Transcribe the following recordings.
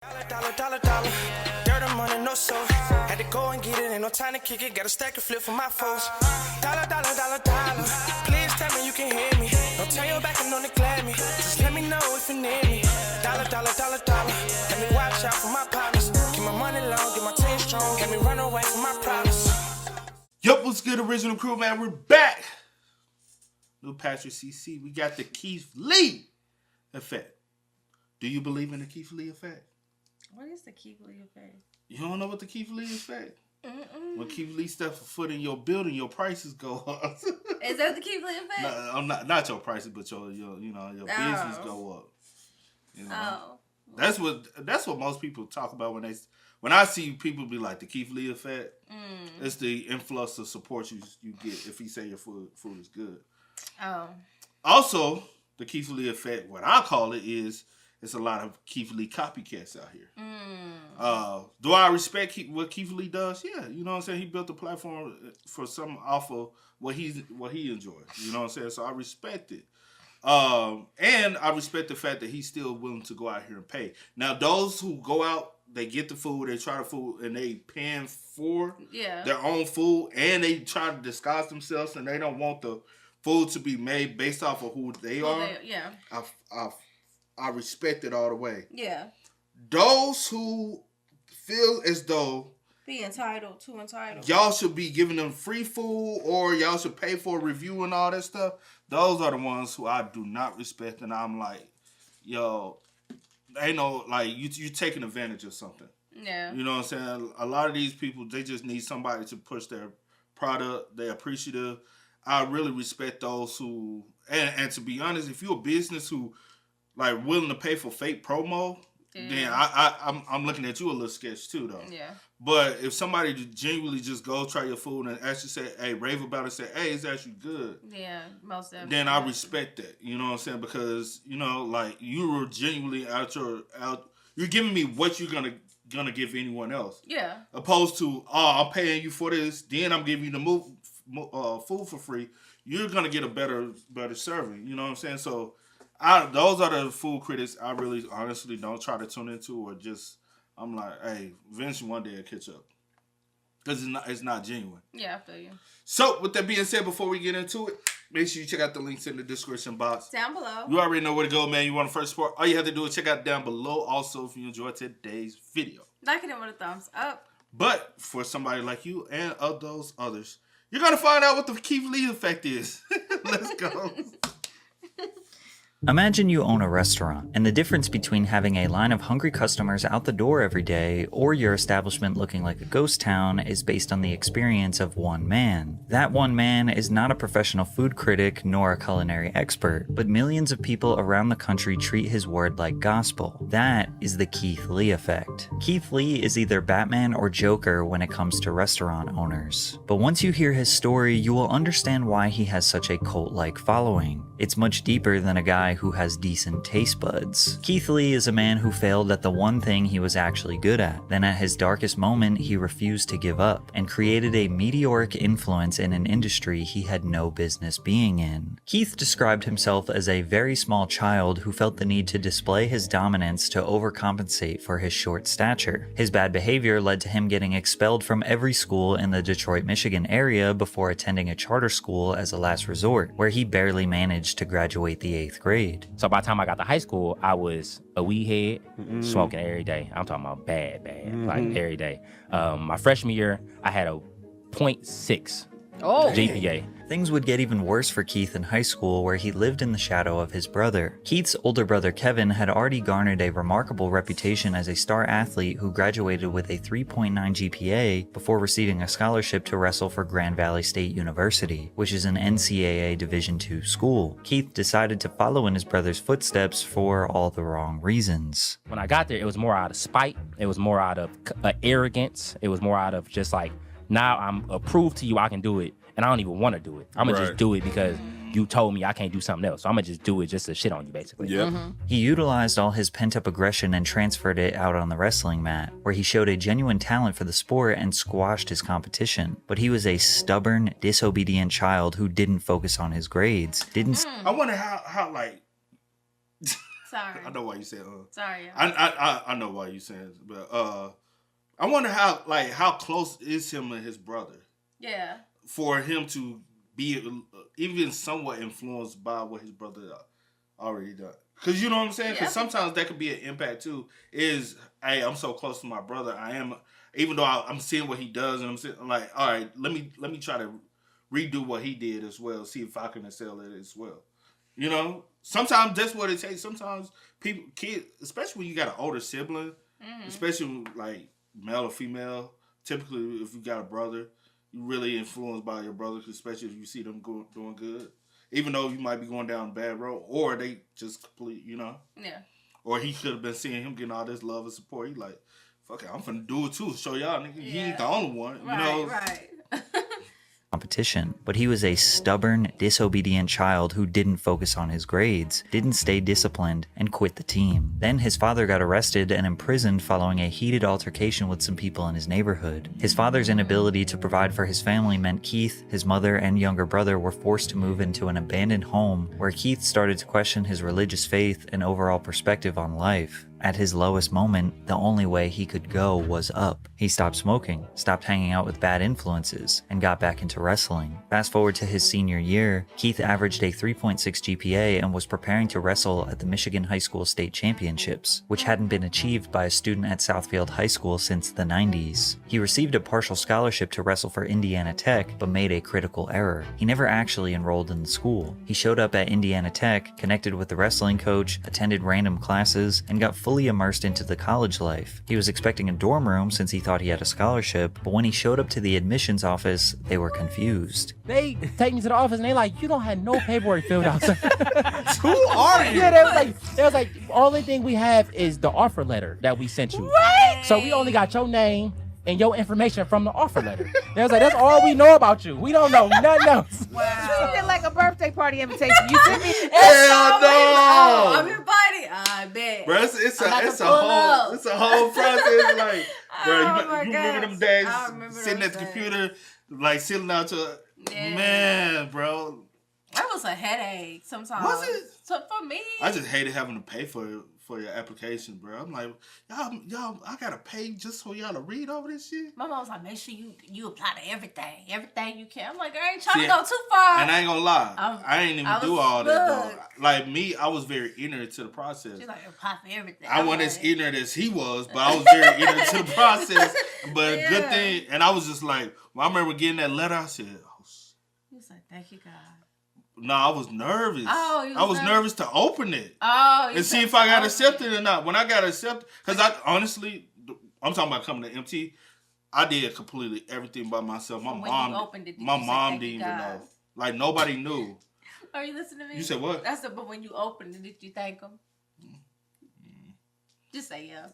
Dollar. Dirt and money, no soul. Had to go and get it, ain't no time to kick it. Got a stack and flip for my foes. Dollar. Please tell me you can hear me. Don't turn your back and don't neglect me. Just let me know if you need me. Dollar. Let me watch out for my partners. Keep my money long, get my team strong. Let me run away from my problems. Yup, what's good, original crew, man? We're back. Little Patrick CC. We got the Keith Lee effect. Do you believe in the Keith Lee effect? What is the Keith Lee effect? You don't know what the Keith Lee effect? When Keith Lee steps a foot in your building, your prices go up. Is that the Keith Lee effect? No, I'm not your prices, but your business go up. You know? That's what most people talk about when I see people be like the Keith Lee effect. It's the influx of support you get if he say your food is good. Also, the Keith Lee effect, what I call it is. There's a lot of Keith Lee copycats out here. Do I respect what Keith Lee does? Yeah, you know what I'm saying? He built a platform for some off of what he enjoys. You know what I'm saying? So I respect it. And I respect the fact that he's still willing to go out here and pay. Now, those who go out, they get the food, they try the food, and they paying for their own food, and they try to disguise themselves, and they don't want the food to be made based off of who they are. I respect it all the way. Yeah. Those who feel as though too entitled. Y'all should be giving them free food or y'all should pay for a review and all that stuff. Those are the ones who I do not respect, and I'm like, yo, ain't no like you taking advantage of something. Yeah. You know what I'm saying? A lot of these people, they just need somebody to push their product. They're appreciative. I really respect those who and to be honest, if you're a business who like willing to pay for fake promo, then I'm looking at you a little sketch too, though. Yeah. But if somebody genuinely just go try your food and actually say, hey, rave about it, say, hey, it's actually good. Yeah, most definitely. Then I respect that. You know what I'm saying? Because like you were genuinely you're giving me what you're gonna give anyone else. Yeah. Opposed to, I'm paying you for this, then I'm giving you the food for free. You're gonna get a better serving. You know what I'm saying? So. Those are the food critics I really honestly don't try to tune into or just, I'm like, hey, eventually one day I'll catch up. Because it's not genuine. Yeah, I feel you. So, with that being said, before we get into it, make sure you check out the links in the description box. Down below. You already know where to go, man. You want to first support? All you have to do is check out down below. Also, if you enjoyed today's video. Like it with a thumbs up. But, for somebody like you and of those others, you're going to find out what the Keith Lee effect is. Let's go. Imagine you own a restaurant, and the difference between having a line of hungry customers out the door every day or your establishment looking like a ghost town is based on the experience of one man. That one man is not a professional food critic nor a culinary expert, but millions of people around the country treat his word like gospel. That is the Keith Lee effect. Keith Lee is either Batman or Joker when it comes to restaurant owners. But once you hear his story, you will understand why he has such a cult-like following. It's much deeper than a guy who has decent taste buds. Keith Lee is a man who failed at the one thing he was actually good at. Then at his darkest moment, he refused to give up and created a meteoric influence in an industry he had no business being in. Keith described himself as a very small child who felt the need to display his dominance to overcompensate for his short stature. His bad behavior led to him getting expelled from every school in the Detroit, Michigan area before attending a charter school as a last resort, where he barely managed to graduate the 8th grade. So by the time I got to high school, I was a weed head, smoking every day. I'm talking about bad, like every day. My freshman year, I had a 0.6 GPA. Things would get even worse for Keith in high school, where he lived in the shadow of his brother. Keith's older brother Kevin had already garnered a remarkable reputation as a star athlete who graduated with a 3.9 GPA before receiving a scholarship to wrestle for Grand Valley State University, which is an NCAA Division II school. Keith decided to follow in his brother's footsteps for all the wrong reasons. When I got there, it was more out of spite. It was more out of arrogance. It was more out of just like, now I'm approved to you, I can do it, and I don't even want to do it. I'm going to just do it because you told me I can't do something else. So I'm going to just do it just to shit on you, basically. Yep. He utilized all his pent-up aggression and transferred it out on the wrestling mat, where he showed a genuine talent for the sport and squashed his competition. But he was a stubborn, disobedient child who didn't focus on his grades, I wonder how like... Sorry. I know why you said Sorry. Y'all. I know why you saying, but I wonder how close is him and his brother Yeah. for him to be even somewhat influenced by what his brother already done. Because you know what I'm saying? Because sometimes that could be an impact too. Is, hey, I'm so close to my brother. I am, even though I'm seeing what he does, and I'm like, all right, let me try to redo what he did as well. See if I can excel at it as well. You know, sometimes that's what it takes. Sometimes kids, especially when you got an older sibling, especially like male or female. Typically, if you got a brother, you really influenced by your brother, especially if you see them doing good. Even though you might be going down a bad road, or they just complete, you know. Yeah. Or he could have been seeing him getting all this love and support. He like, fuck it, I'm finna do it too. Show y'all, nigga, he ain't the only one. You know. Right. Competition, but he was a stubborn, disobedient child who didn't focus on his grades, didn't stay disciplined, and quit the team. Then his father got arrested and imprisoned following a heated altercation with some people in his neighborhood. His father's inability to provide for his family meant Keith, his mother, and younger brother were forced to move into an abandoned home where Keith started to question his religious faith and overall perspective on life. At his lowest moment, the only way he could go was up. He stopped smoking, stopped hanging out with bad influences, and got back into wrestling. Fast forward to his senior year, Keith averaged a 3.6 GPA and was preparing to wrestle at the Michigan High School State Championships, which hadn't been achieved by a student at Southfield High School since the 90s. He received a partial scholarship to wrestle for Indiana Tech, but made a critical error. He never actually enrolled in the school. He showed up at Indiana Tech, connected with the wrestling coach, attended random classes, and got fully immersed into the college life. He was expecting a dorm room since he thought he had a scholarship, but when he showed up to the admissions office, they were confused. They take me to the office and they like, you don't have no paperwork filled out. Who are you? Yeah, they was like, only thing we have is the offer letter that we sent you. What? So we only got your name and your information from the offer letter. They was like, that's all we know about you. We don't know nothing else. Wow. Treat it like a birthday party invitation. You sent me. Hell no! I'm invited. I bet. Bro, it's I'm about a to pull up. whole process. Like, bro, Oh my you remember them gosh. days I remember sitting at those the days. computer, like sitting out to Yeah. man, bro. That was a headache sometimes. Was it? So for me. I just hated having to pay for your application, bro. I'm like, y'all, I gotta pay just so y'all to read over this shit. My mom was like, make sure you apply to everything you can. I'm like, I ain't trying See, to go too far. And I ain't gonna lie, I ain't even I do was all that though. stuck. Like me, I was very ignorant to the process. She's like, apply for everything. I I'm wasn't as like, ignorant as he was, but I was very ignorant to the process. But Yeah. good thing, and I was just like, when I remember getting that letter, I said, oh, He was like, thank you, God. no, I was nervous. Oh, you I was was nervous to open it Oh, and see if I got accepted or not. When I got accepted, because I honestly, I'm talking about coming to MT, I did completely everything by myself. My When mom, you opened it, did my you say, mom "Thank didn't you, even God"? know. Like nobody knew. Are you listening to me? You said what? That's but when you opened it, did you thank him? Just say yeah.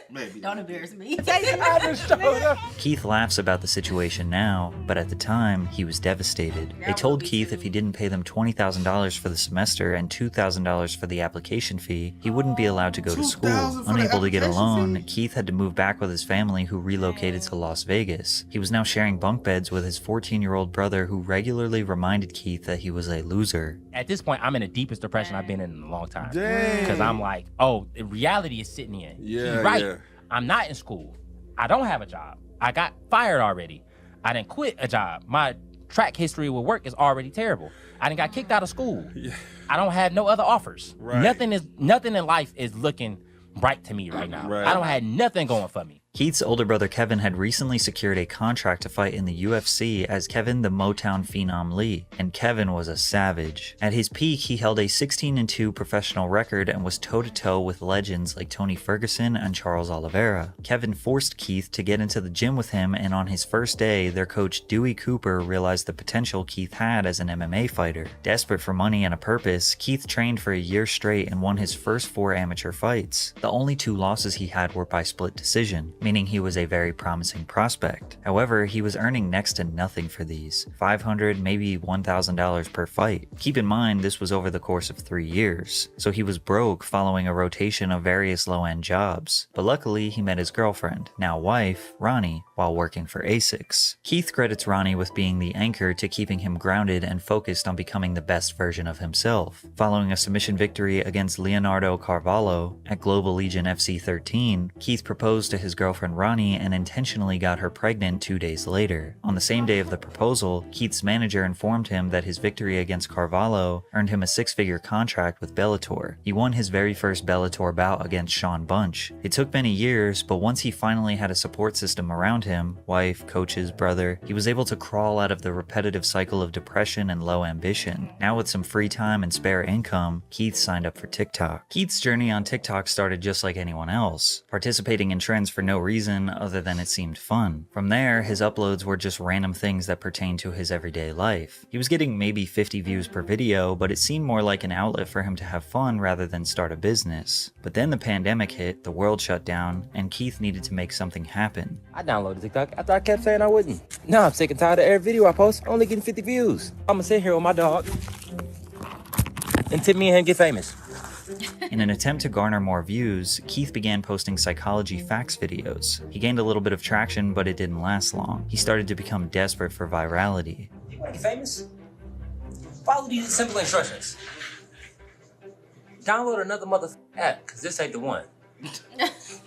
Maybe. Don't embarrass me. I just showed up. Keith laughs about the situation now, but at the time, he was devastated. They told Keith if he didn't pay them $20,000 for the semester and $2,000 for the application fee, he wouldn't be allowed to go to school. $2,000 for the Unable to get a application loan, fee? Keith had to move back with his family who relocated to Las Vegas. He was now sharing bunk beds with his 14-year-old brother who regularly reminded Keith that he was a loser. At this point, I'm in the deepest depression I've been in a long time. Dang. Because I'm like, oh, the reality is sitting in. Yeah, He's right. yeah. I'm not in school. I don't have a job. I got fired already. I didn't quit a job. My track history with work is already terrible. I didn't got kicked out of school. Yeah. I don't have no other offers. Right. Nothing in life is looking bright to me right now. Right. I don't have nothing going for me. Keith's older brother Kevin had recently secured a contract to fight in the UFC as Kevin the Motown Phenom Lee, and Kevin was a savage. At his peak, he held a 16-2 professional record and was toe-to-toe with legends like Tony Ferguson and Charles Oliveira. Kevin forced Keith to get into the gym with him, and on his first day, their coach Dewey Cooper realized the potential Keith had as an MMA fighter. Desperate for money and a purpose, Keith trained for a year straight and won his first 4 amateur fights. The only 2 losses he had were by split decision. meaning he was a very promising prospect. However, he was earning next to nothing for these, $500, maybe $1,000 per fight. Keep in mind, this was over the course of 3 years, so he was broke following a rotation of various low-end jobs. But luckily, he met his girlfriend, now wife, Ronnie, while working for ASICS. Keith credits Ronnie with being the anchor to keeping him grounded and focused on becoming the best version of himself. Following a submission victory against Leonardo Carvalho at Global Legion FC 13, Keith proposed to his girlfriend Ronnie and intentionally got her pregnant 2 days later. On the same day of the proposal, Keith's manager informed him that his victory against Carvalho earned him a 6-figure contract with Bellator. He won his very first Bellator bout against Sean Bunch. It took many years, but once he finally had a support system around him, wife, coaches, brother, he was able to crawl out of the repetitive cycle of depression and low ambition. Now with some free time and spare income, Keith signed up for TikTok. Keith's journey on TikTok started just like anyone else, participating in trends for no reason other than it seemed fun. From there, his uploads were just random things that pertained to his everyday life. He was getting maybe 50 views per video, but it seemed more like an outlet for him to have fun rather than start a business. But then the pandemic hit, the world shut down, and Keith needed to make something happen. I downloaded TikTok after I kept saying I wouldn't. Now I'm sick and tired of every video I post only getting 50 views. I'ma sit here with my dog and tip me and him get famous. In an attempt to garner more views, Keith began posting psychology facts videos. He gained a little bit of traction, but it didn't last long. He started to become desperate for virality. You wanna get famous? Follow these simple instructions. Download another app, cause this ain't the one.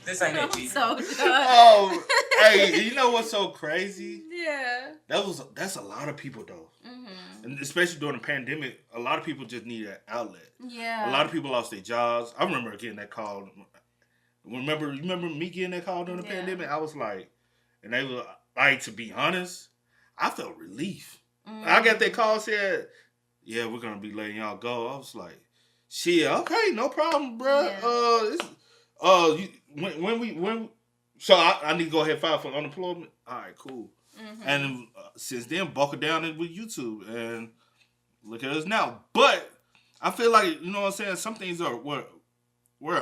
This ain't it, G. So good. Oh, hey, you know what's so crazy? Yeah. That's a lot of people though. And especially during the pandemic, a lot of people just need an outlet. Yeah. A lot of people lost their jobs. I remember getting that call. You remember me getting that call during the pandemic? I was like, and they were like, to be honest, I felt relief. I got that call, said, yeah, we're gonna be letting y'all go. I was like, shit, okay, no problem, bro. Yeah. So I need to go ahead and file for unemployment. All right, cool. And since then, buckle down with YouTube and look at us now. But I feel like, you know what I'm saying, some things were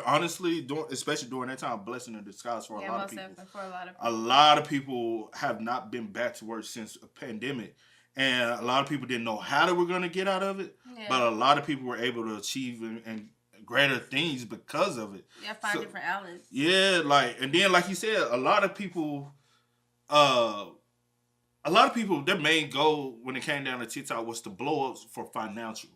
honestly, especially during that time, a blessing in disguise for a lot of people. For a lot of people. A lot of people have not been back to work since a pandemic. And a lot of people didn't know how they were going to get out of it. Yeah. But a lot of people were able to achieve and greater things because of it. Yeah, find different outlets. Yeah, and then like you said, a lot of people, their main goal when it came down to TikTok was to blow up for financial.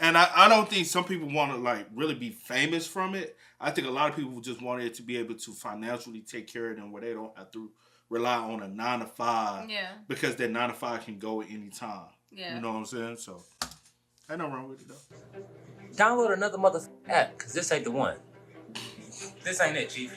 And I don't think some people want to really be famous from it. I think a lot of people just wanted it to be able to financially take care of them where they don't have to rely on a 9-to-5. Yeah. Because that 9-to-5 can go at any time. Yeah. You know what I'm saying? So, ain't no wrong with it though. Download another app, cause this ain't the one. This ain't it, Chief.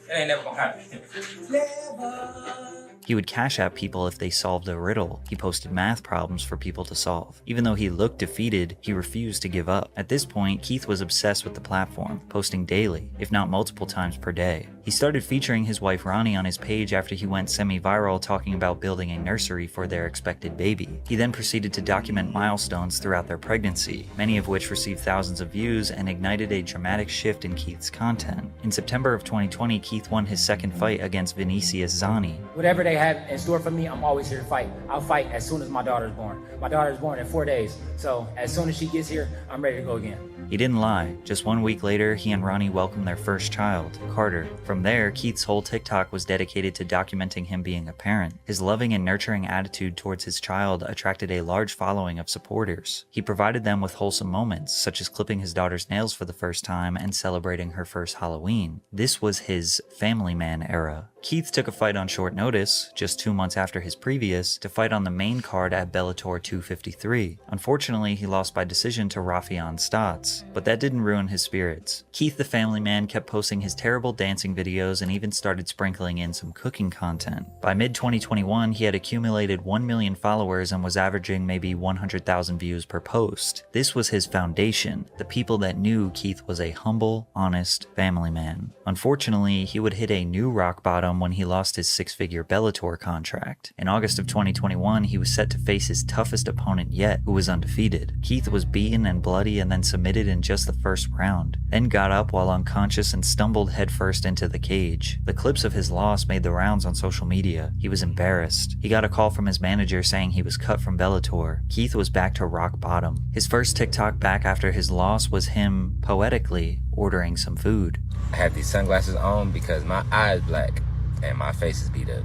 It ain't never gonna happen. Never. He would cash out people if they solved a riddle. He posted math problems for people to solve. Even though he looked defeated, he refused to give up. At this point, Keith was obsessed with the platform, posting daily, if not multiple times per day. He started featuring his wife Ronnie on his page after he went semi-viral talking about building a nursery for their expected baby. He then proceeded to document milestones throughout their pregnancy, many of which received thousands of views and ignited a dramatic shift in Keith's content. In September of 2020, Keith won his second fight against Vinicius Zani. Whatever they have in store for me, I'm always here to fight. I'll fight as soon as my daughter's born. My daughter's born in 4 days, so as soon as she gets here, I'm ready to go again. He didn't lie. Just 1 week later, he and Ronnie welcomed their first child, Carter. From there, Keith's whole TikTok was dedicated to documenting him being a parent. His loving and nurturing attitude towards his child attracted a large following of supporters. He provided them with wholesome moments, such as clipping his daughter's nails for the first time and celebrating her first Halloween. This was his family man era. Keith took a fight on short notice, just 2 months after his previous, to fight on the main card at Bellator 253. Unfortunately, he lost by decision to Rafian Stotts, but that didn't ruin his spirits. Keith the family man kept posting his terrible dancing videos and even started sprinkling in some cooking content. By mid-2021, he had accumulated 1 million followers and was averaging maybe 100,000 views per post. This was his foundation, the people that knew Keith was a humble, honest family man. Unfortunately, he would hit a new rock bottom bottom when he lost his 6-figure Bellator contract. In August of 2021, he was set to face his toughest opponent yet, who was undefeated. Keith was beaten and bloody and then submitted in just the first round, then got up while unconscious and stumbled headfirst into the cage. The clips of his loss made the rounds on social media. He was embarrassed. He got a call from his manager saying he was cut from Bellator. Keith was back to rock bottom. His first TikTok back after his loss was him, poetically, ordering some food. I have these sunglasses on because my eye is black and my face is beat up.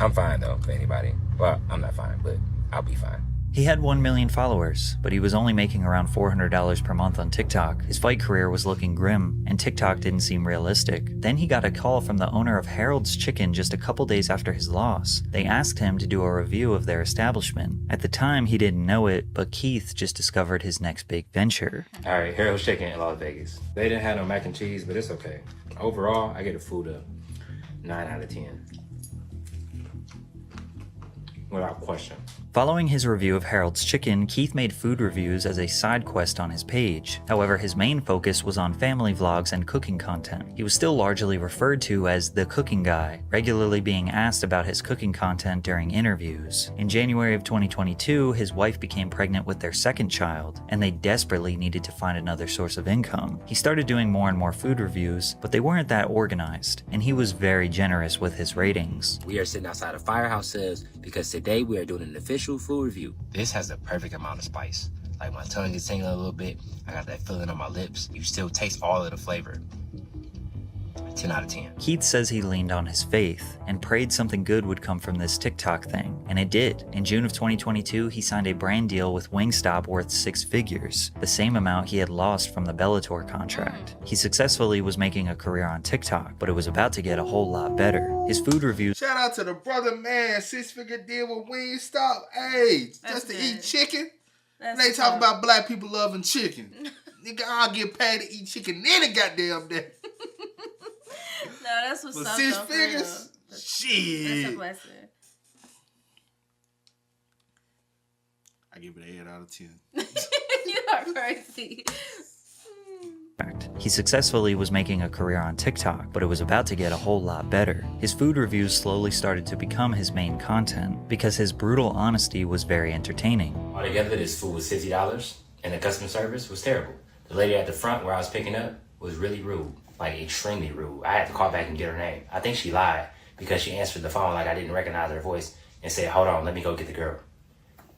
I'm fine though, for anybody. Well, I'm not fine, but I'll be fine. He had 1 million followers, but he was only making around $400 per month on TikTok. His fight career was looking grim, and TikTok didn't seem realistic. Then he got a call from the owner of Harold's Chicken just a couple days after his loss. They asked him to do a review of their establishment. At the time, he didn't know it, but Keith just discovered his next big venture. All right, Harold's Chicken in Las Vegas. They didn't have no mac and cheese, but it's okay. Overall, I get a food a 9 out of 10. Without question. Following his review of Harold's Chicken, Keith made food reviews as a side quest on his page. However, his main focus was on family vlogs and cooking content. He was still largely referred to as the cooking guy, regularly being asked about his cooking content during interviews. In January of 2022, his wife became pregnant with their second child, and they desperately needed to find another source of income. He started doing more and more food reviews, but they weren't that organized, and he was very generous with his ratings. We are sitting outside of Firehouse Subs because today we are doing an official food review. This has the perfect amount of spice. Like my tongue is tingling a little bit. I got that feeling on my lips. You still taste all of the flavor. 10 out of 10. Keith says he leaned on his faith and prayed something good would come from this TikTok thing, and it did. In June of 2022, he signed a brand deal with Wingstop worth 6 figures, the same amount he had lost from the Bellator contract. He successfully was making a career on TikTok, but it was about to get a whole lot better. His food reviews. Shout out to the brother, man. 6-figure deal with Wingstop. Hey, just to eat chicken. They talk about black people loving chicken. Nigga, I'll get paid to eat chicken any goddamn day. No, that's what's For up. 6 though, for figures? real. Shit. That's a blessing. I give it an 8 out of 10. You are crazy. He successfully was making a career on TikTok, but it was about to get a whole lot better. His food reviews slowly started to become his main content because his brutal honesty was very entertaining. Altogether, this food was $50 and the customer service was terrible. The lady at the front where I was picking up was really rude, like extremely rude. I had to call back and get her name. I think she lied because she answered the phone like I didn't recognize her voice and said, "Hold on, let me go get the girl."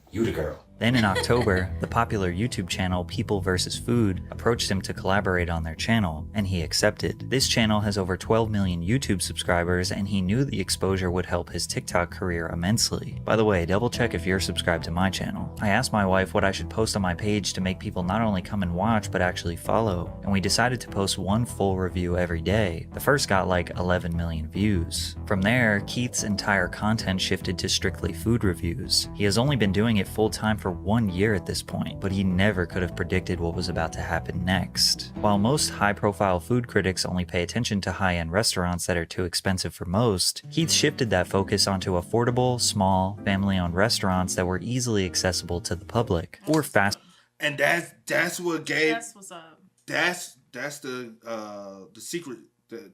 You the girl. Then in October, the popular YouTube channel People vs. Food approached him to collaborate on their channel, and he accepted. This channel has over 12 million YouTube subscribers, and he knew the exposure would help his TikTok career immensely. By the way, double check if you're subscribed to my channel. I asked my wife what I should post on my page to make people not only come and watch, but actually follow, and we decided to post one full review every day. The first got like 11 million views. From there, Keith's entire content shifted to strictly food reviews. He has only been doing it full-time for 1 year at this point, but he never could have predicted what was about to happen next. While most high-profile food critics only pay attention to high-end restaurants that are too expensive for most, Keith shifted that focus onto affordable, small, family-owned restaurants that were easily accessible to the public, or fast. And that's what gave. That's what's up. That's the secret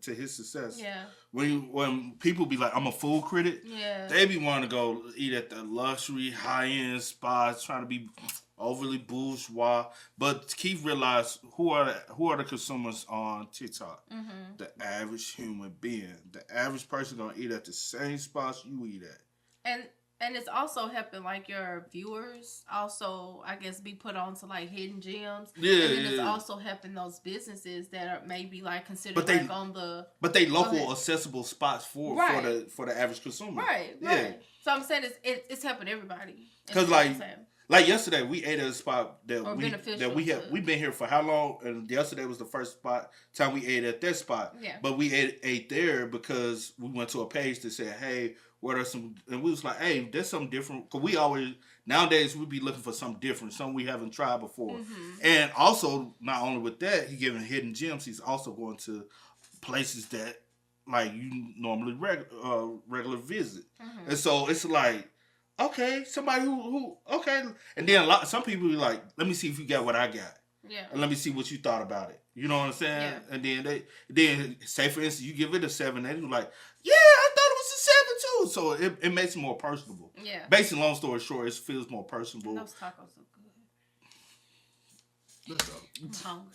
to his success. Yeah. When people be like, I'm a food critic, Yeah. they be wanting to go eat at the luxury, high-end spots, trying to be overly bourgeois. But Keith realized who are the consumers on TikTok? Mm-hmm. The average human being. The average person gonna eat at the same spots you eat at. And it's also helping like your viewers also, I guess, be put on to like hidden gems. Yeah, and then it's yeah. also helping those businesses that are maybe like considered But they- like on the But they local accessible spots for Right. the average consumer. right. Yeah. So I'm saying it's helping everybody. Because like yesterday, we ate at a spot that Or beneficial to- we've been here for how long? And yesterday was the first time we ate at that spot. Yeah. But we ate there because we went to a page that said, "Hey, what are some?" And we was like, "Hey, there's something different." Because we always nowadays we be looking for something different, something we haven't tried before. Mm-hmm. And also, not only with that, he giving hidden gems. He's also going to places that like you normally regular visit. Mm-hmm. And so it's like, okay, somebody who okay, and then some people be like, let me see if you got what I got, Yeah. and let me see what you thought about it. You know what I'm saying? Yeah. And then say for instance, you give it a 7, they be like, yeah, I thought it was a 7 too. So it makes it more personable. Yeah. Basically, long story short, it feels more personable. Those tacos are good. I'm hungry.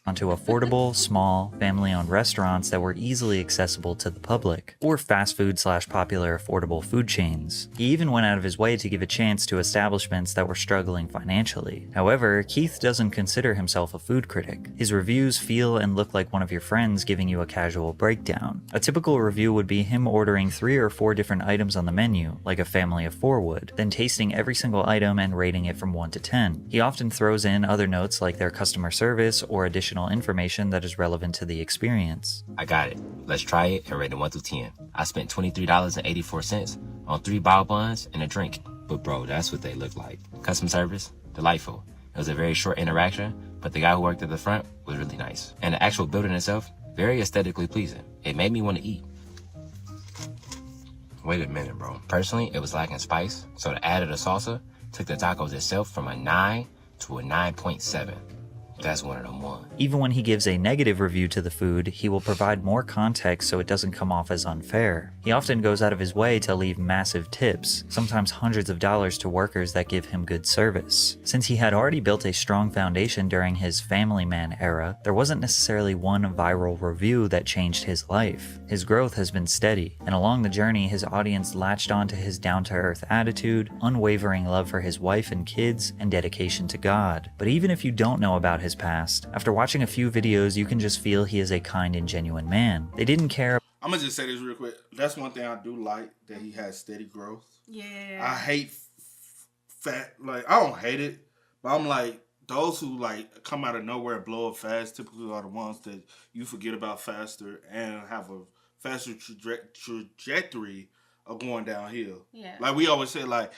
Onto affordable, small, family-owned restaurants that were easily accessible to the public, or fast food/popular affordable food chains. He even went out of his way to give a chance to establishments that were struggling financially. However, Keith doesn't consider himself a food critic. His reviews feel and look like one of your friends giving you a casual breakdown. A typical review would be him ordering 3 or 4 different items on the menu, like a family of 4 would, then tasting every single item and rating it from 1 to 10. He often throws in other notes like their customer service or additional information that is relevant to the experience. I got it. Let's try it and rate it 1 through 10. I spent $23.84 on 3 bao buns and a drink. But bro, that's what they look like. Customer service, delightful. It was a very short interaction, but the guy who worked at the front was really nice. And the actual building itself, very aesthetically pleasing. It made me want to eat. Wait a minute, bro. Personally, it was lacking spice, so the add of the salsa took the tacos itself from a 9 to a 9.7. That's one of them ones. Even when he gives a negative review to the food, he will provide more context so it doesn't come off as unfair. He often goes out of his way to leave massive tips, sometimes hundreds of dollars to workers that give him good service. Since he had already built a strong foundation during his family man era, there wasn't necessarily one viral review that changed his life. His growth has been steady, and along the journey his audience latched onto his down-to-earth attitude, unwavering love for his wife and kids, and dedication to God. But even if you don't know about his past, after watching a few videos you can just feel he is a kind and genuine man. They didn't care. I'm gonna just say this real quick. That's one thing I do like, that he has steady growth. Yeah. I hate fat, like, I don't hate it, but I'm like, those who like come out of nowhere and blow up fast typically are the ones that you forget about faster and have a faster trajectory of going downhill. Yeah. Like we always say, like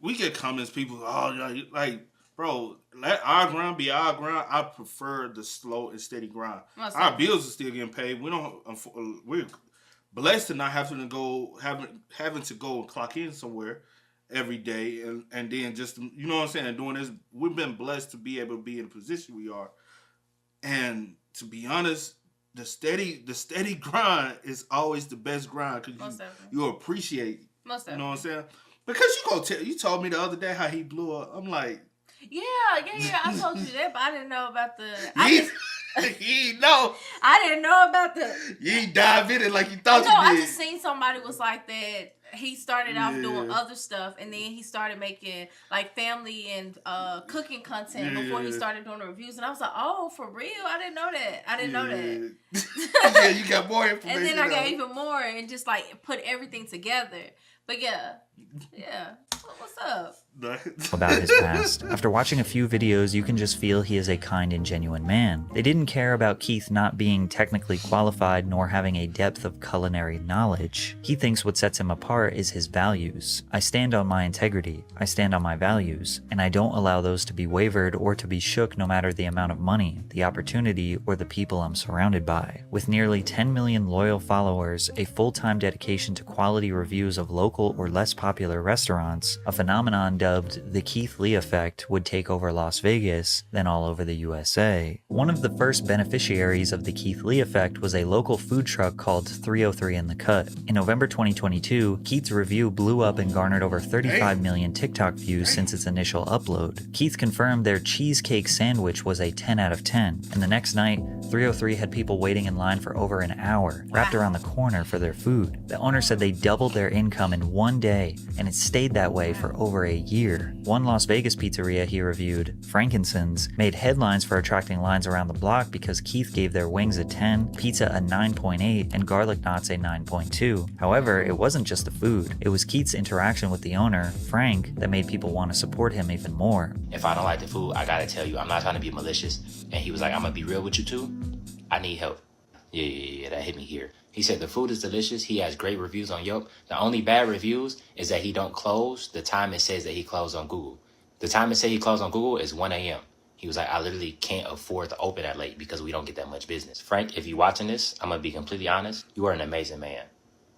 we get comments, people, oh, like, bro, let our grind be our grind. I prefer the slow and steady grind. Our bills are still getting paid. We're blessed to not having to go and clock in somewhere every day and then just, you know what I'm saying, and doing this. We've been blessed to be able to be in the position we are. And to be honest, the steady grind is always the best grind because you appreciate. Most you know what I'm saying? Because you told me the other day how he blew up. I'm like, yeah. I told you that, but I didn't know about the. You know. I didn't know about the. You ain't dive in it like you thought you did. I just seen somebody was like that. He started off doing other stuff, and then he started making like family and cooking content before he started doing the reviews. And I was like, oh, for real? I didn't know that. Yeah, you got more information. And then I got even more and just like put everything together. But yeah. What's up? About his past. After watching a few videos, you can just feel he is a kind and genuine man. They didn't care about Keith not being technically qualified nor having a depth of culinary knowledge. He thinks what sets him apart is his values. I stand on my integrity, I stand on my values, and I don't allow those to be wavered or to be shook no matter the amount of money, the opportunity, or the people I'm surrounded by. With nearly 10 million loyal followers, a full-time dedication to quality reviews of local or less popular restaurants, a phenomenon dubbed the Keith Lee effect would take over Las Vegas, then all over the USA. One of the first beneficiaries of the Keith Lee effect was a local food truck called 303 in the Cut. In November 2022, Keith's review blew up and garnered over 35 million TikTok views since its initial upload. Keith confirmed their cheesecake sandwich was a 10 out of 10, and the next night, 303 had people waiting in line for over an hour, wrapped around the corner for their food. The owner said they doubled their income in one day, and it stayed that way for over a year. One Las Vegas pizzeria he reviewed, Frankincense, made headlines for attracting lines around the block because Keith gave their wings a 10, pizza a 9.8, and garlic knots a 9.2. However, it wasn't just the food. It was Keith's interaction with the owner, Frank, that made people want to support him even more. If I don't like the food, I gotta tell you, I'm not trying to be malicious. And he was like, I'm gonna be real with you too. I need help. Yeah, that hit me here. He said the food is delicious. He has great reviews on Yelp. The only bad reviews is that he don't close the time it says that he closed on Google. The time it says he closed on Google is 1 a.m. He was like, I literally can't afford to open that late because we don't get that much business. Frank, if you're watching this, I'm going to be completely honest. You are an amazing man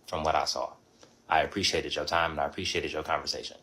from what I saw. I appreciated your time and I appreciated your conversation.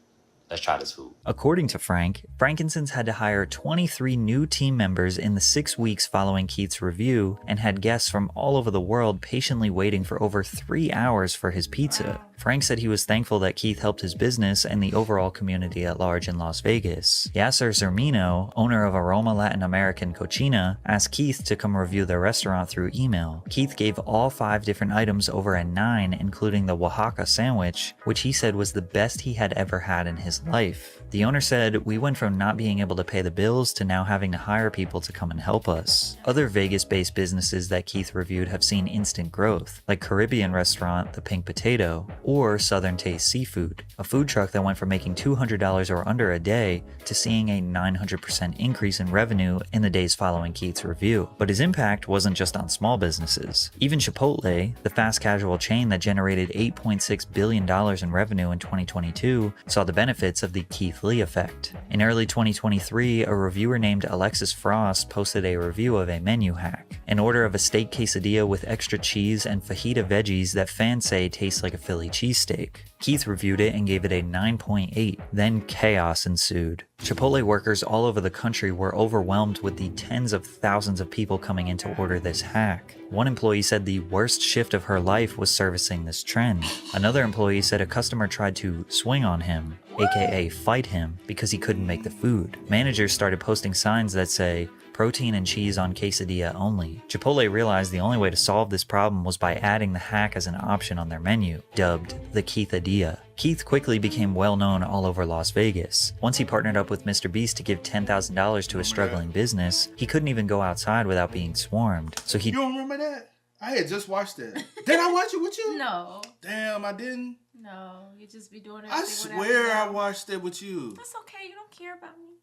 Let's try this food. According to Frank, Frankincense had to hire 23 new team members in the 6 weeks following Keith's review and had guests from all over the world patiently waiting for over 3 hours for his pizza. Frank said he was thankful that Keith helped his business and the overall community at large in Las Vegas. Yasser Zermino, owner of Aroma Latin American Cochina, asked Keith to come review their restaurant through email. Keith gave all 5 different items over a 9, including the Oaxaca sandwich, which he said was the best he had ever had in his life. The owner said, "We went from not being able to pay the bills to now having to hire people to come and help us." Other Vegas-based businesses that Keith reviewed have seen instant growth, like Caribbean restaurant The Pink Potato, or Southern Taste Seafood, a food truck that went from making $200 or under a day to seeing a 900% increase in revenue in the days following Keith's review. But his impact wasn't just on small businesses. Even Chipotle, the fast casual chain that generated $8.6 billion in revenue in 2022, saw the benefits of the Keith Lee effect. In early 2023, a reviewer named Alexis Frost posted a review of a menu hack, an order of a steak quesadilla with extra cheese and fajita veggies that fans say tastes like a Philly cheesesteak. Keith reviewed it and gave it a 9.8. Then chaos ensued. Chipotle workers all over the country were overwhelmed with the tens of thousands of people coming in to order this hack. One employee said the worst shift of her life was servicing this trend. Another employee said a customer tried to swing on him, aka fight him, because he couldn't make the food. Managers started posting signs that say, "Protein and cheese on quesadilla only." Chipotle realized the only way to solve this problem was by adding the hack as an option on their menu, dubbed the Keithadilla. Keith quickly became well known all over Las Vegas. Once he partnered up with Mr. Beast to give $10,000 to a struggling business, he couldn't even go outside without being swarmed. So he— You don't remember that? I had just watched that. Did I watch it with you? No. Damn, I didn't. No, you just be doing I everything. swear I watched it with you. That's okay. You don't care about me.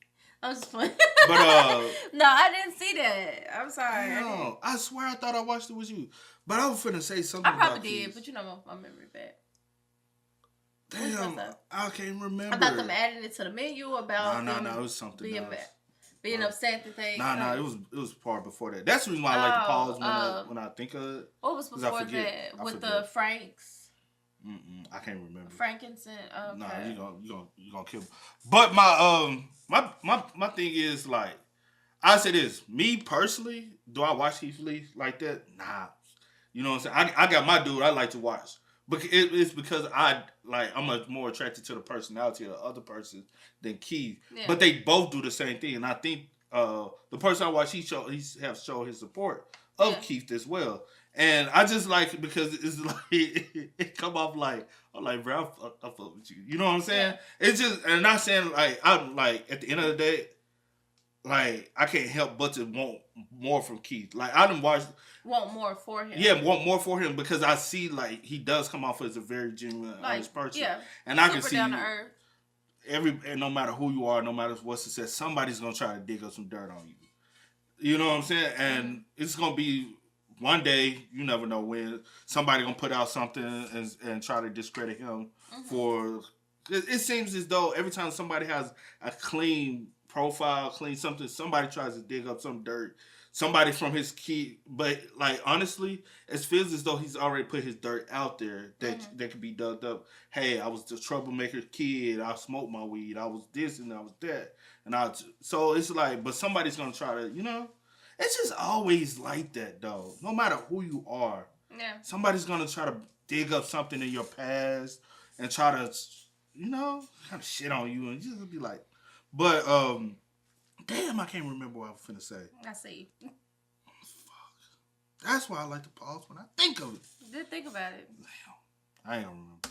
I was just playing. But no, I didn't see that. I'm sorry. no, I swear I thought I watched it with you. But I was finna say something. I probably about did, Keith. but you know my memory bad. Damn, I can't remember. I thought them adding it to the menu about No, it was something else. Being upset that they. No, it was far before that. That's the reason why I like to pause when I think of it. What was before that with the Franks? I can't remember. Frankincense. Okay. Nah, you gonna kill me. But my thing is like, I say this. Me personally, do I watch Keith Lee like that? Nah. You know what I'm saying? I got my dude I like to watch. But it's because I'm more attracted to the personality of the other person than Keith. Yeah. But they both do the same thing, and I think the person I watch, he have showed his support of Keith as well. And I just like it because it's like it come off like I'm like, bro, I fuck with you. You know what I'm saying? Yeah. It's just, and I'm not saying like I'm like at the end of the day, like I can't help but to want more from Keith. Like I didn't watch. Want more for him. Yeah, want more for him because I see like he does come off as a very genuine, honest person. Yeah, and I can see down to earth. And no matter who you are, no matter what success, somebody's gonna try to dig up some dirt on you. You know what I'm saying? And it's gonna be one day, you never know when, somebody gonna put out something and try to discredit him for. It seems as though every time somebody has a clean profile, clean something, somebody tries to dig up some dirt. Somebody from his key, but like honestly, it feels as though he's already put his dirt out there that could be dug up. Hey, I was the troublemaker kid. I smoked my weed. I was this and I was that, so it's like, but somebody's gonna try to, it's just always like that though. No matter who you are, somebody's gonna try to dig up something in your past and try to, kind of shit on you and just be like, but damn, I can't remember what I was finna say. I see. Fuck. That's why I like to pause when I think of it. Did think about it. Damn. I ain't gonna remember.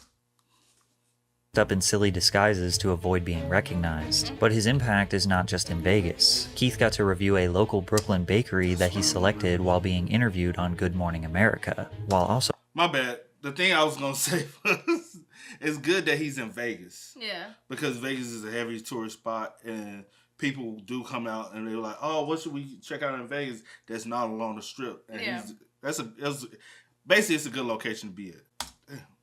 Up in silly disguises to avoid being recognized. But his impact is not just in Vegas. Keith got to review a local Brooklyn bakery that he selected while being interviewed on Good Morning America, while also... My bad. The thing I was gonna say was, it's good that he's in Vegas. Yeah. Because Vegas is a heavy tourist spot and people do come out and they're like, oh, what should we check out in Vegas that's not along the strip? And basically it's a good location to be at.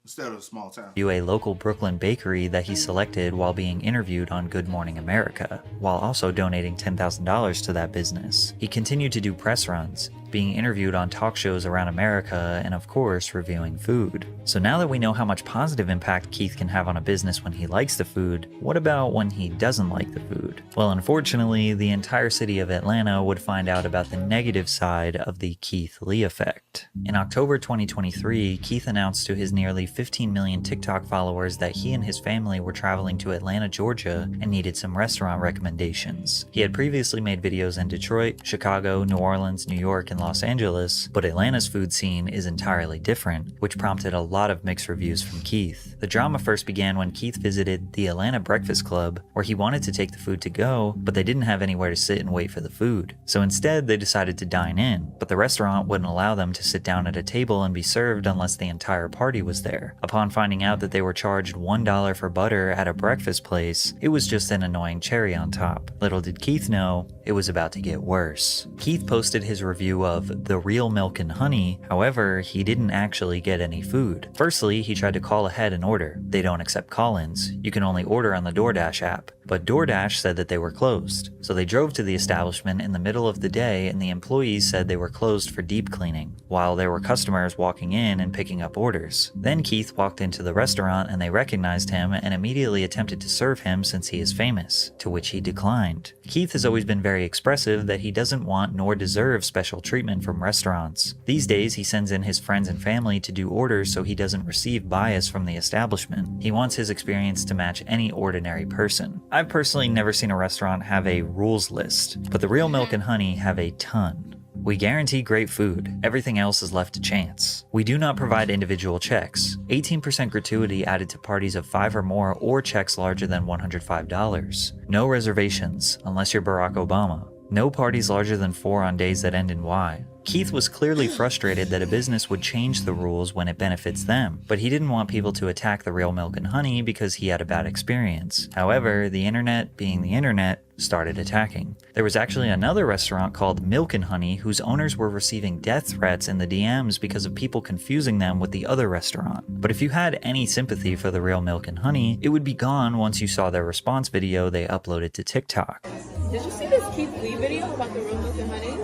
Instead of a small town. A local Brooklyn bakery that he selected while being interviewed on Good Morning America, while also donating $10,000 to that business. He continued to do press runs, being interviewed on talk shows around America, and of course, reviewing food. So now that we know how much positive impact Keith can have on a business when he likes the food, what about when he doesn't like the food? Well, unfortunately, the entire city of Atlanta would find out about the negative side of the Keith Lee effect. In October 2023, Keith announced to his nearly 15 million TikTok followers that he and his family were traveling to Atlanta, Georgia, and needed some restaurant recommendations. He had previously made videos in Detroit, Chicago, New Orleans, New York, and Los Angeles, but Atlanta's food scene is entirely different, which prompted a lot of mixed reviews from Keith. The drama first began when Keith visited the Atlanta Breakfast Club, where he wanted to take the food to go, but they didn't have anywhere to sit and wait for the food. So instead, they decided to dine in, but the restaurant wouldn't allow them to sit down at a table and be served unless the entire party was there. Upon finding out that they were charged $1 for butter at a breakfast place, it was just an annoying cherry on top. Little did Keith know, it was about to get worse. Keith posted his review of The Real Milk and Honey, however, he didn't actually get any food. Firstly, he tried to call ahead and order. They don't accept call-ins. You can only order on the DoorDash app. But DoorDash said that they were closed. So they drove to the establishment in the middle of the day and the employees said they were closed for deep cleaning, while there were customers walking in and picking up orders. Then Keith walked into the restaurant and they recognized him and immediately attempted to serve him since he is famous, to which he declined. Keith has always been very expressive that he doesn't want nor deserve special treatment from restaurants. These days he sends in his friends and family to do orders so he doesn't receive bias from the establishment. He wants his experience to match any ordinary person. I've personally never seen a restaurant have a rules list, but the Real Milk and Honey have a ton. We guarantee great food. Everything else is left to chance. We do not provide individual checks. 18% gratuity added to parties of 5 or more or checks larger than $105. No reservations, unless you're Barack Obama. No parties larger than 4 on days that end in Y. Keith was clearly frustrated that a business would change the rules when it benefits them, but he didn't want people to attack the Real Milk and Honey because he had a bad experience. However, the internet, being the internet, started attacking. There was actually another restaurant called Milk and Honey whose owners were receiving death threats in the DMs because of people confusing them with the other restaurant. But if you had any sympathy for the Real Milk and Honey, it would be gone once you saw their response video they uploaded to TikTok. Did you see this Keith Lee video about the Real Milk and Honey?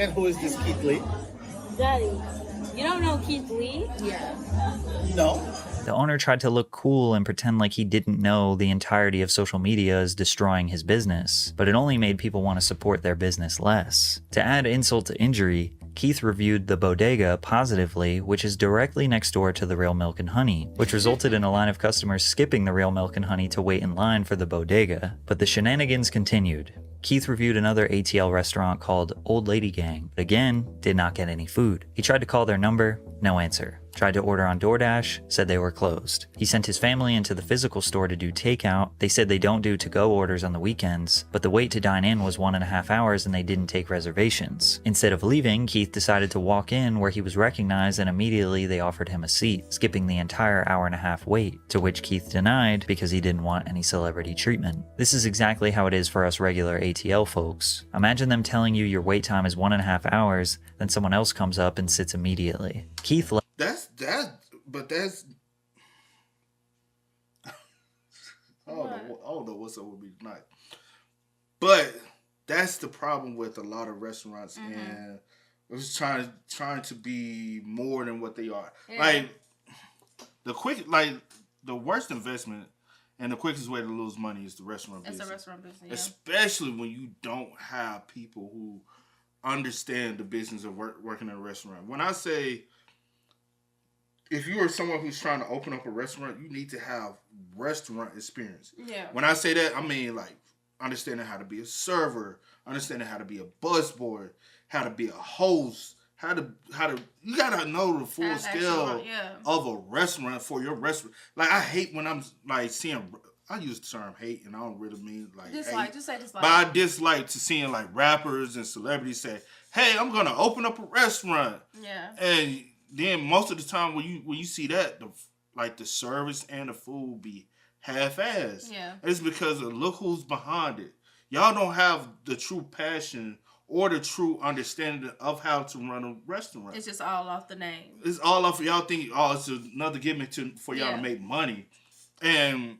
And who is this Keith Lee? Daddy, you don't know Keith Lee? Yeah. No. The owner tried to look cool and pretend like he didn't know the entirety of social media is destroying his business, but it only made people want to support their business less. To add insult to injury, Keith reviewed the bodega positively, which is directly next door to the Real Milk and Honey, which resulted in a line of customers skipping the Real Milk and Honey to wait in line for the bodega. But the shenanigans continued. Keith reviewed another ATL restaurant called Old Lady Gang, but again, did not get any food. He tried to call their number, no answer. Tried to order on DoorDash, said they were closed. He sent his family into the physical store to do takeout. They said they don't do to-go orders on the weekends, but the wait to dine in was 1.5 hours and they didn't take reservations. Instead of leaving, Keith decided to walk in where he was recognized and immediately they offered him a seat, skipping the entire 1.5-hour wait, to which Keith denied because he didn't want any celebrity treatment. This is exactly how it is for us regular ATL folks. Imagine them telling you your wait time is 1.5 hours, then someone else comes up and sits immediately. Keith That's I don't know what's up with me tonight. But that's the problem with a lot of restaurants and it's trying to be more than what they are. Yeah. The worst investment and the quickest way to lose money is the restaurant business. It's a restaurant business, yeah. Especially when you don't have people who understand the business of working in a restaurant. When I say if you are someone who's trying to open up a restaurant, you need to have restaurant experience. Yeah. When I say that, I mean like understanding how to be a server, understanding how to be a busboy, how to be a host, how to you gotta know the full scale of a restaurant for your restaurant. Like I hate when I'm like seeing. I use the term hate, and I don't really mean like dislike. Hate. Just say dislike. But I dislike to seeing like rappers and celebrities say, "Hey, I'm gonna open up a restaurant." Yeah. And then most of the time when you see that, the service and the food be half-assed. Yeah. It's because of look who's behind it. Y'all don't have the true passion or the true understanding of how to run a restaurant. It's just all off the name. It's all off. Y'all think, it's another gimmick for y'all to make money, and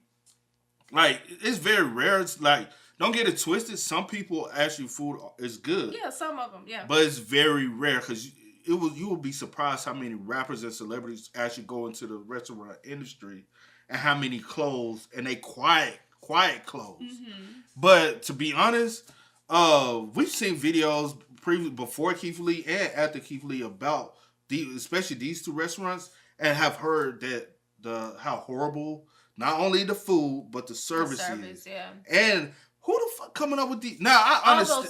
like it's very rare. It's like don't get it twisted. Some people actually food is good. Yeah, some of them. Yeah, but it's very rare because you will be surprised how many rappers and celebrities actually go into the restaurant industry, and how many close, and they quiet close. Mm-hmm. But to be honest, we've seen videos before Keith Lee and after Keith Lee about especially these two restaurants, and have heard that how horrible not only the food but the service is. Yeah. And who the fuck coming up with these? Now I understand.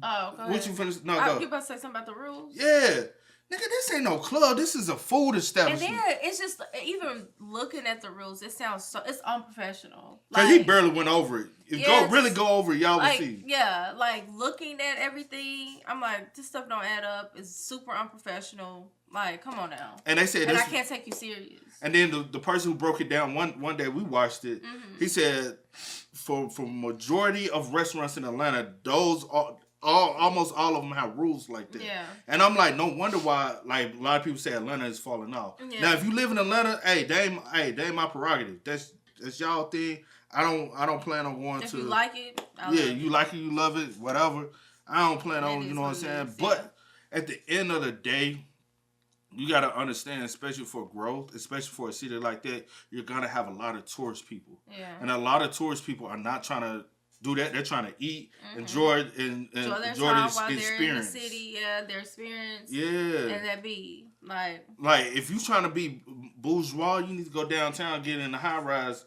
Go ahead. What you finish? No, go. You about to say something about the rules? Yeah. Nigga, this ain't no club. This is a food establishment. And then it's just, even looking at the rules, it sounds it's unprofessional. Because he barely went over it. If go over it, y'all will see. Yeah, like looking at everything, I'm like, this stuff don't add up. It's super unprofessional. Like, come on now. And they said, and I can't take you serious. And then the person who broke it down one day we watched it, he said for majority of restaurants in Atlanta, those are almost all of them have rules like that. Yeah. And I'm like, no wonder why like a lot of people say Atlanta is falling off. Yeah. Now if you live in Atlanta, they ain't my prerogative. That's y'all thing. I don't plan on going to. If you like it, you like it, you love it, whatever. I don't plan on, you know what I'm saying? But at the end of the day, you got to understand, especially for growth, especially for a city like that, you're going to have a lot of tourist people. Yeah. And a lot of tourist people are not trying to do that. They're trying to eat, enjoy it, and enjoy this experience. They're in the city, their experience. Yeah. And that be like if you're trying to be bourgeois, you need to go downtown, get in the high rise,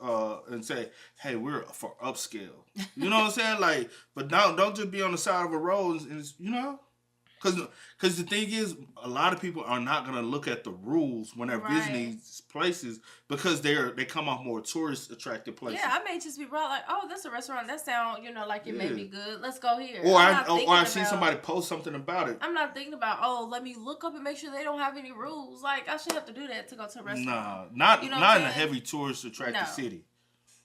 and say, hey, we're for upscale. You know what I'm saying? Like, but don't just be on the side of a road and you know? Because the thing is, a lot of people are not going to look at the rules when they're visiting these places because they come off more tourist attractive places. Yeah, I may just be brought like, oh, that's a restaurant. That sound, like it may be good. Let's go here. Or I've seen somebody post something about it. I'm not thinking about, let me look up and make sure they don't have any rules. Like, I shouldn't have to do that to go to a restaurant. Nah, not in a heavy tourist attractive city.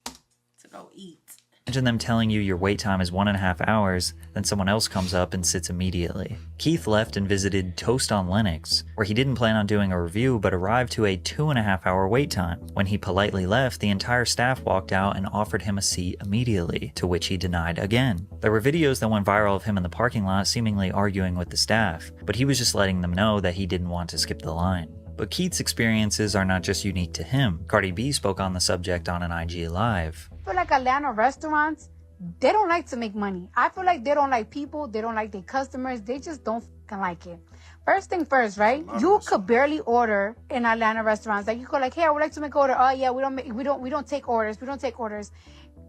To go eat. Imagine them telling you your wait time is 1.5 hours, then someone else comes up and sits immediately. Keith left and visited Toast on Linux, where he didn't plan on doing a review but arrived to a 2.5-hour wait time. When he politely left, the entire staff walked out and offered him a seat immediately, to which he denied again. There were videos that went viral of him in the parking lot seemingly arguing with the staff, but he was just letting them know that he didn't want to skip the line. But Keith's experiences are not just unique to him. Cardi B spoke on the subject on an IG Live. I feel like Atlanta restaurants, they don't like to make money. I feel like they don't like people. They don't like their customers. They just don't fucking like it. First thing first, right? You could barely order in Atlanta restaurants. Like you go like, hey, I would like to make an order. Oh yeah, we don't take orders. We don't take orders.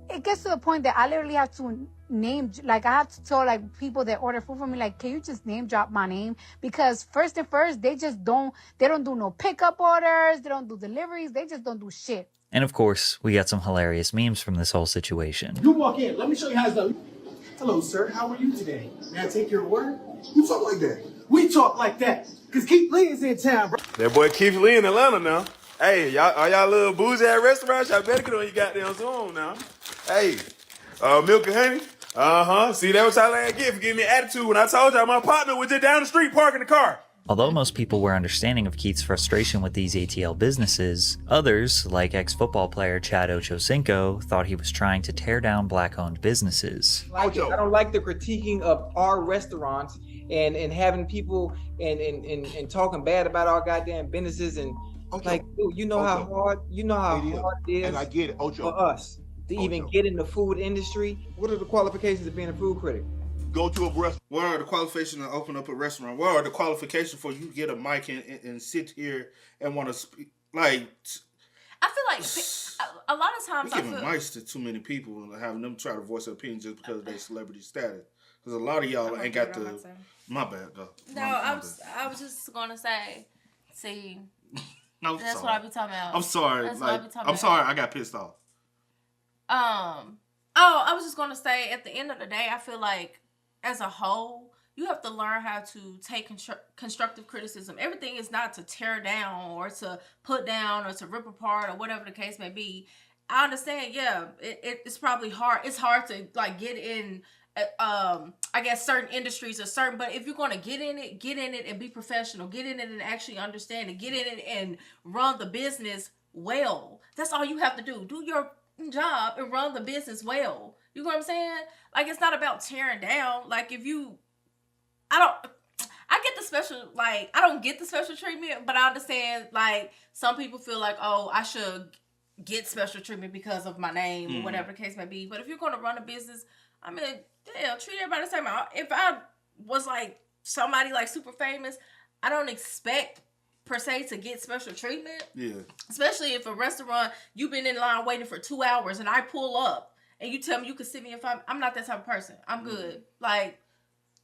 It gets to the point that I literally have to I have to tell people that order food for me, like, can you just name drop my name? Because first, they don't do no pickup orders. They don't do deliveries. They just don't do shit. And of course, we got some hilarious memes from this whole situation. You walk in. Let me show you how it's done. Hello, sir. How are you today? May I take your order? You talk like that. We talk like that. Because Keith Lee is in town, bro. That boy Keith Lee in Atlanta now. Hey, y'all little boozy at restaurants? Y'all better get on your goddamn Zoom now. Hey, milk and honey? See, that was how I get for giving me attitude when I told y'all my partner was just down the street parking the car. Although most people were understanding of Keith's frustration with these ATL businesses, others, like ex-football player Chad Ochocinco, thought he was trying to tear down black-owned businesses. I don't like the critiquing of our restaurants and having people and talking bad about our goddamn businesses and like, dude, you know how hard it is, and I get it, for us to even get in the food industry. What are the qualifications of being a food critic? Go to a restaurant. What are the qualifications to open up a restaurant? What are the qualifications for you to get a mic and sit here and want to speak? Like, I feel like a lot of times we're giving mics to too many people and having them try to voice their opinion just because of their celebrity status. Because a lot of y'all ain't got the. My bad, though. No, I was just gonna say, see. That's what I be talking about. I'm sorry. I'm sorry. I got pissed off. I was just gonna say, at the end of the day, I feel like as a whole, you have to learn how to take constructive criticism. Everything is not to tear down or to put down or to rip apart or whatever the case may be. I understand. Yeah, it's probably hard. It's hard to get in. I guess certain industries are certain, but if you're going to get in it and be professional, get in it and actually understand it, get in it and run the business well. That's all you have to do. Do your job and run the business well. You know what I'm saying? Like, it's not about tearing down. Like, if you, I get the special, like, I don't get the special treatment, but I understand, like, some people feel like, oh, I should get special treatment because of my name or whatever the case may be. But if you're going to run a business, I mean, treat everybody the same. If I was, like, somebody, like, super famous, I don't expect, per se, to get special treatment. Yeah. Especially if a restaurant, you've been in line waiting for 2 hours and I pull up and you tell me you can sit me if I'm not that type of person. I'm good. Like,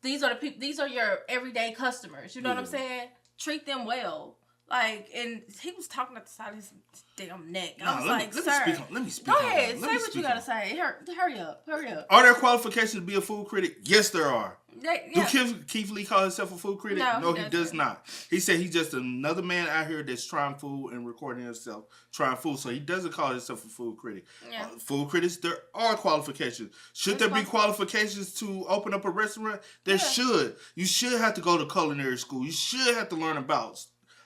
these are the people, these are your everyday customers. You know what I'm saying? Treat them well. Like, and he was talking at the side of his damn neck. I was like, sir, let me speak. Go ahead, say what you gotta say. Hurry up. Are there qualifications to be a food critic? Yes, there are. Yeah. Do Keith Lee call himself a food critic? No, he does not. He said he's just another man out here that's trying food and recording himself trying food. So he doesn't call himself a food critic. Yeah. Food critics, there are qualifications. Should there be qualifications to open up a restaurant? There should. You should have to go to culinary school. You should have to learn about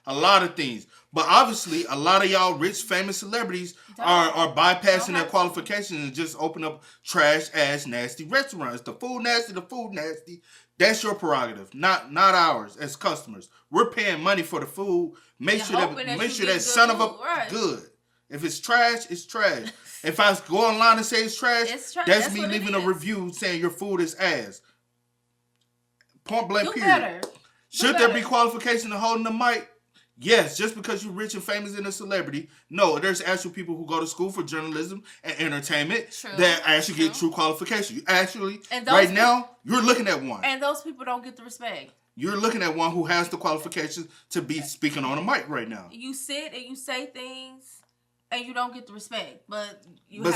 a lot of things. But obviously, a lot of y'all rich, famous celebrities are bypassing their qualifications and just open up trash-ass, nasty restaurants. The food nasty. That's your prerogative, not ours as customers. We're paying money for the food. Make sure that son of a good. If it's trash, it's trash. If I go online and say it's trash, that's me leaving a review saying your food is ass. Point blank period. Should there be qualification to holding the mic? Yes, just because you're rich and famous and a celebrity. No, there's actual people who go to school for journalism and entertainment that actually get true qualification. You actually, right now, you're looking at one. And those people don't get the respect. You're looking at one who has the qualifications to be speaking on a mic right now. You sit and you say things and you don't get the respect. But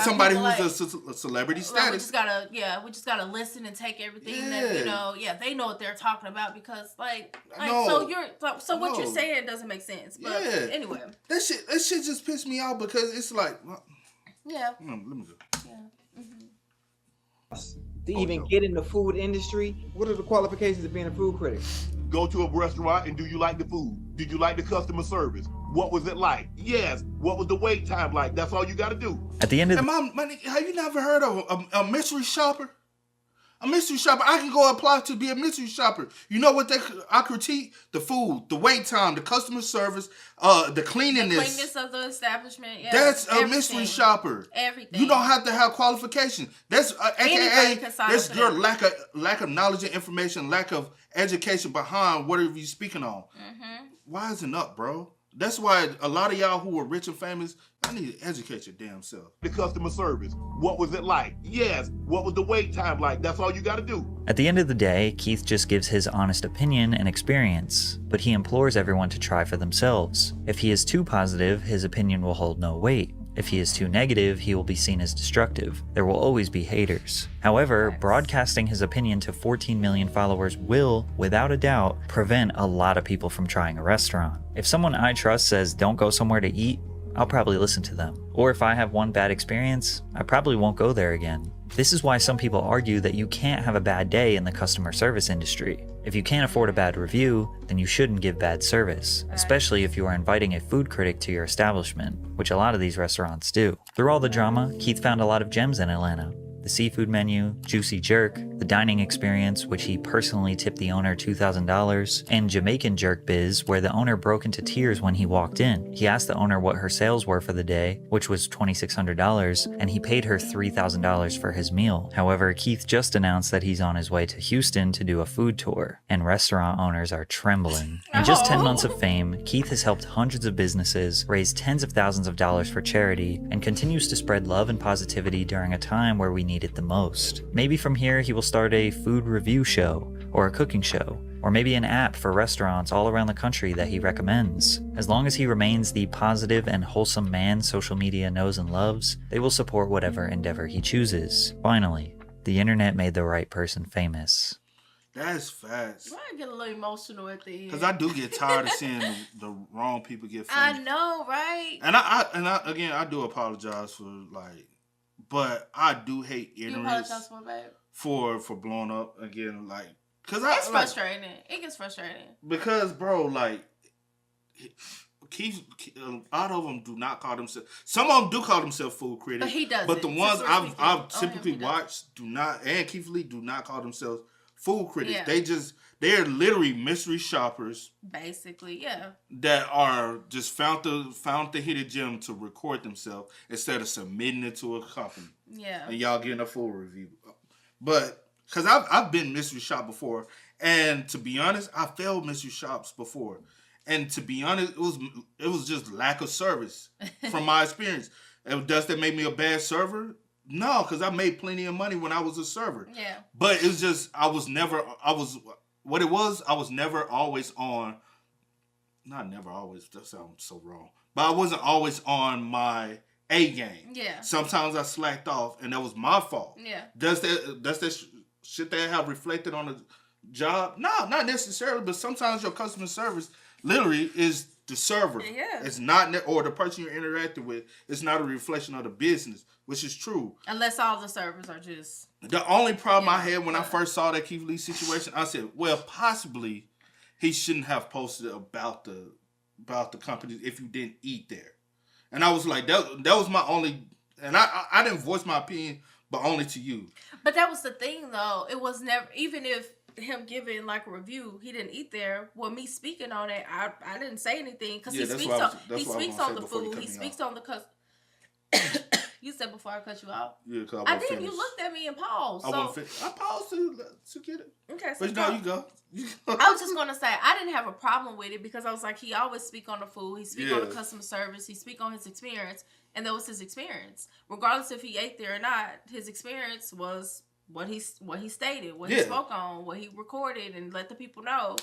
somebody who's a celebrity status. We just gotta listen and take everything that they know what they're talking about because what you're saying doesn't make sense. But anyway. That shit just pissed me off because it's like let me go. Yeah. Mm-hmm. To even get in the food industry, what are the qualifications of being a food critic? Go to a restaurant and do you like the food? Did you like the customer service? What was it like? Yes. What was the wait time like? That's all you got to do. At the end of have you never heard of a mystery shopper? A mystery shopper. I can go apply to be a mystery shopper. You know what I critique? The food, the wait time, the customer service, the cleanliness. The cleanliness of the establishment. Yeah, that's a mystery shopper. Everything. You don't have to have qualifications. That's AKA that's your lack of knowledge and information, lack of education behind whatever you're speaking on. Mm-hmm. Wisen up, bro. That's why a lot of y'all who are rich and famous, I need to educate your damn self. The customer service, what was it like? Yes. What was the wait time like? That's all you got to do. At the end of the day, Keith just gives his honest opinion and experience, but he implores everyone to try for themselves. If he is too positive, his opinion will hold no weight. If he is too negative, he will be seen as destructive. There will always be haters. However, broadcasting his opinion to 14 million followers will, without a doubt, prevent a lot of people from trying a restaurant. If someone I trust says don't go somewhere to eat, I'll probably listen to them. Or if I have one bad experience, I probably won't go there again. This is why some people argue that you can't have a bad day in the customer service industry. If you can't afford a bad review, then you shouldn't give bad service, especially if you are inviting a food critic to your establishment, which a lot of these restaurants do. Through all the drama, Keith found a lot of gems in Atlanta. The seafood menu, juicy jerk, the dining experience, which he personally tipped the owner $2,000, and Jamaican jerk biz, where the owner broke into tears when he walked in. He asked the owner what her sales were for the day, which was $2,600, and he paid her $3,000 for his meal. However, Keith just announced that he's on his way to Houston to do a food tour, and restaurant owners are trembling. In just 10 months of fame, Keith has helped hundreds of businesses, raised tens of thousands of dollars for charity, and continues to spread love and positivity during a time where we need it the most. Maybe from here he will start a food review show, or a cooking show, or maybe an app for restaurants all around the country that he recommends. As long as he remains the positive and wholesome man social media knows and loves, they will support whatever endeavor he chooses. Finally, the internet made the right person famous. That's facts. I get a little emotional at the end. Because I do get tired of seeing the wrong people get famous. I know, right? And I do apologize but I do hate internet for blowing up again. It's frustrating. It gets frustrating because, bro, Keith, a lot of them do not call themselves. Some of them do call themselves food critics. But he doesn't. But the ones I've typically he watched do not, and Keith Lee do not call themselves food critics. Yeah. They're literally mystery shoppers. Basically, yeah. That are just found the hidden gem to record themselves instead of submitting it to a company. Yeah. And y'all getting a full review. But because I've been mystery shopped before, and to be honest, I failed mystery shops before. And to be honest, it was just lack of service from my experience. And does that make me a bad server? No, because I made plenty of money when I was a server. Yeah. But it was just I was never always on. Not never always. That sounds so wrong. But I wasn't always on my A game. Yeah. Sometimes I slacked off, and that was my fault. Yeah. Does that should that have reflected on the job? No, not necessarily. But sometimes your customer service literally is the server. Yeah. It's not, or the person you're interacting with. It's not a reflection of the business, which is true. Unless all the servers are just. The only problem I had when I first saw that Keith Lee situation, I said, well, possibly he shouldn't have posted about the company if you didn't eat there. And I was like, that was my only, and I didn't voice my opinion, but only to you. But that was the thing, though. It was never, even if him giving like a review, he didn't eat there. Well, me speaking on it, I didn't say anything because he speaks on the food. He speaks on the You said before I cut you off. Yeah, because I did. You looked at me and paused. I paused to get it. Okay, so but no, you go. I was just gonna say I didn't have a problem with it because I was like, he always speak on the food. He speak on the customer service. He speak on his experience, and that was his experience. Regardless if he ate there or not, his experience was what he stated, what he spoke on, what he recorded, and let the people know.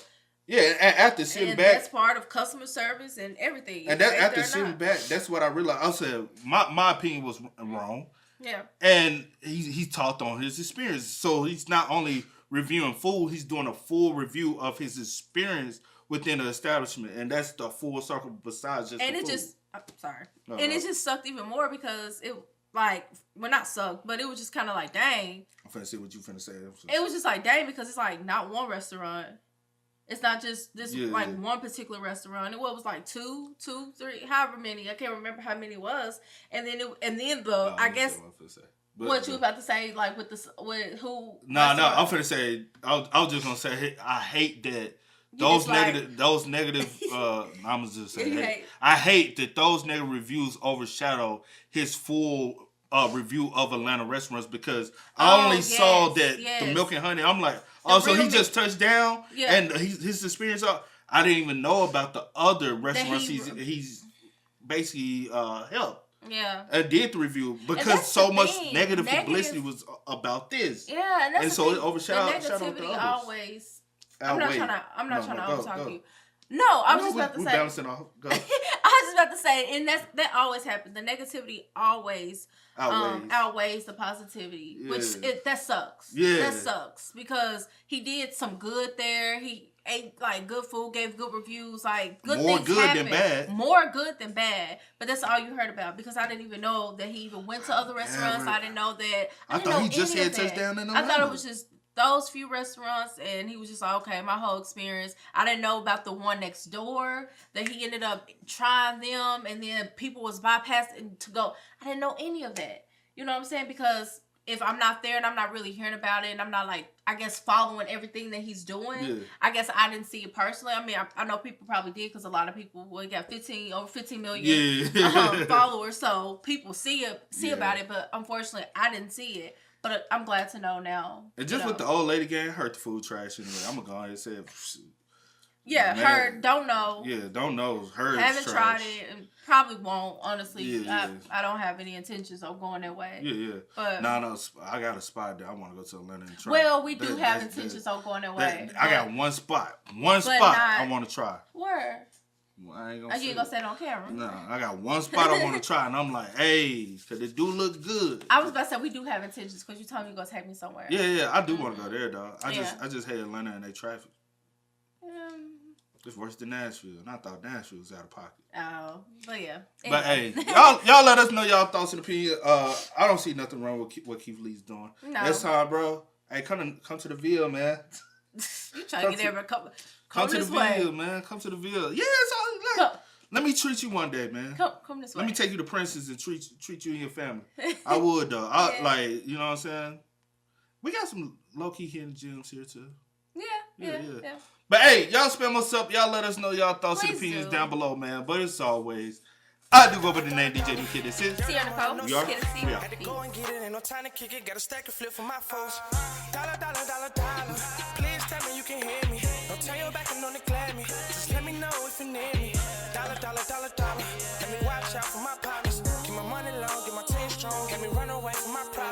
Yeah, and after sitting back, that's part of customer service and everything. And that after sitting back, that's what I realized. I said my opinion was wrong. Yeah. And he talked on his experience, so he's not only reviewing food, he's doing a full review of his experience within the establishment, and that's the full circle besides just. And it food. And it just sucked even more because it not sucked, but it was just kind of like dang. I'm finna see what you finna say. It was just like dang because it's like not one restaurant. It's not just this one particular restaurant. It was like two, three, however many. I can't remember how many it was. And then I guess what you were about to say, like with who? No, I'm finna say. I was just gonna say I hate that those negative. I'm just saying. I hate that those negative reviews overshadow his full review of Atlanta restaurants because I only saw that the milk and honey. I'm like. So he just touched down, and his experience. I didn't even know about the other restaurants he's basically helped. Yeah, and did the review because so much negative publicity was about this. Yeah, and so it overshadowed the negativity others. I'm not trying to overtalk you. No, I was just about to say. Balancing off. Go. I was just about to say, and that always happens. The negativity always outweighs the positivity, which that sucks. Yeah, that sucks because he did some good there. He ate like good food, gave good reviews, like good more things good happened. than bad. More good than bad. But that's all you heard about because I didn't even know that he even went to other restaurants. I didn't know that. I thought he just had touchdown in the I thought it was just those few restaurants, and he was just like, okay, my whole experience. I didn't know about the one next door that he ended up trying them, and then people was bypassing to go. I didn't know any of that. You know what I'm saying? Because if I'm not there and I'm not really hearing about it, and I'm not like, I guess, following everything that he's doing, I guess I didn't see it personally. I mean, I know people probably did because a lot of people got over 15 million followers, so people see about it, but unfortunately, I didn't see it. But I'm glad to know now. And just with the old lady gang, heard the food trash anyway. I'm gonna go ahead and say it. Yeah, her don't know. Yeah, don't know. Her haven't tried it and probably won't. Honestly, I don't have any intentions of going that way. Yeah. But no, I got a spot there. I want to go to Atlanta and try. Well, we do have intentions of going that way. I got one spot. I want to try. Where? Well, I ain't you ain't gonna say it on camera. No, I got one spot I want to try, and I'm like, hey, because it do look good. I was about to say we do have intentions because you told me you're gonna take me somewhere. Yeah, I do want to go there, dog. I just hate Atlanta and they traffic. It's worse than Nashville, and I thought Nashville was out of pocket. Oh, but yeah. But hey, y'all let us know y'all thoughts and opinions. I don't see nothing wrong with what Keith Lee's doing. No. Next time, bro. Hey, come to the Ville, man. You trying to get there, but come to the way. Ville, man. Come to the Ville. Yeah, Let me treat you one day, man. Come this way. Let me take you to Prince's and treat you and your family. I would though. Like, you know what I'm saying? We got some low key hidden gems here too. Yeah. But hey, y'all spam us up. Y'all let us know y'all thoughts and opinions down below, man. But as always, I do go by the name DJ New Kid. This is Sierra Nicole. We are. Had to go and get it, ain't no time to kick it. Got a stack of flip for my foes. Dollar. Please tell me you can hear me. Don't turn your back and don't neglect me. Just let me know if you need me. Dollar. Let me watch out for my partners. Get my money long, get my team strong. Let me run away from my problems.